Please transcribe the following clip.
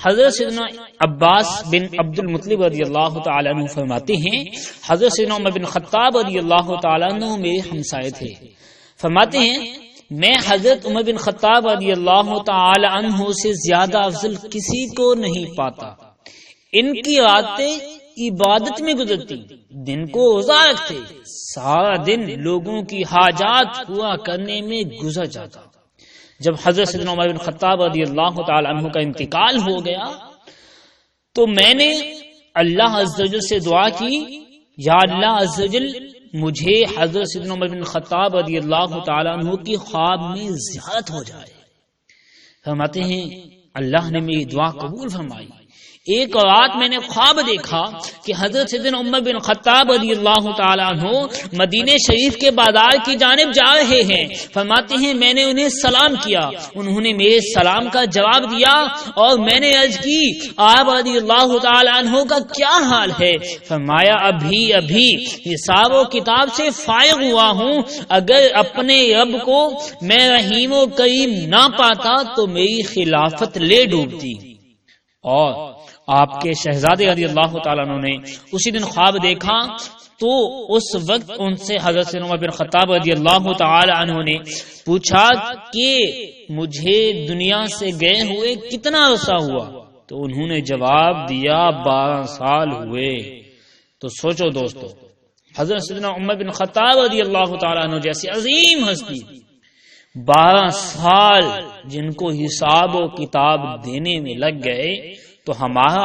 حضرت سیدنا عباس بن عبد المطلب رضی اللہ تعالیٰ عنہ فرماتے ہیں حضرت سیدنا عمر بن خطاب رضی اللہ تعالیٰ عنہ میرے ہمسائے تھے. فرماتے ہیں میں حضرت عمر بن خطاب رضی اللہ تعالی عنہ سے زیادہ افضل کسی کو نہیں پاتا. ان کی راتیں عبادت میں گزرتی، دن کو روزہ رکھتے، سارا دن لوگوں کی حاجات پورا کرنے میں گزر جاتا. جب حضرت سیدنا عمر بن خطاب رضی اللہ تعالی عنہ کا انتقال ہو گیا تو میں نے اللہ عز و جل سے دعا کی، یا اللہ عز و جل مجھے حضرت سیدنا عمر بن خطاب رضی اللہ تعالی عنہ کی خواب میں زیارت ہو جائے. فرماتے ہیں اللہ نے میری دعا قبول فرمائی. ایک رات میں نے خواب دیکھا کہ حضرت سیدنا عمر بن خطاب رضی اللہ تعالی عنہ مدینہ شریف کے بازار کی جانب جا رہے ہیں. فرماتے ہیں میں نے انہیں سلام کیا، انہوں نے میرے سلام کا جواب دیا اور میں نے عرض کی آپ رضی اللہ تعالی عنہ کا کیا حال ہے؟ فرمایا ابھی حساب و کتاب سے فارغ ہوا ہوں، اگر اپنے رب کو میں رحیم و کریم نہ پاتا تو میری خلافت لے ڈوبتی. اور آپ کے شہزادے رضی اللہ تعالیٰ عنہ نے اسی دن خواب دیکھا تو اس وقت ان سے حضرت عمر بن خطاب رضی اللہ تعالی عنہ نے پوچھا کہ مجھے دنیا سے گئے ہوئے کتنا عرصہ ہوا؟ تو انہوں نے جواب دیا 12 سال ہوئے. تو سوچو دوستو، حضرت سیدنا عمر بن خطاب رضی اللہ تعالی عنہ جیسی عظیم ہستی 12 سال جن کو حساب و کتاب دینے میں لگ گئے، تو ہمارا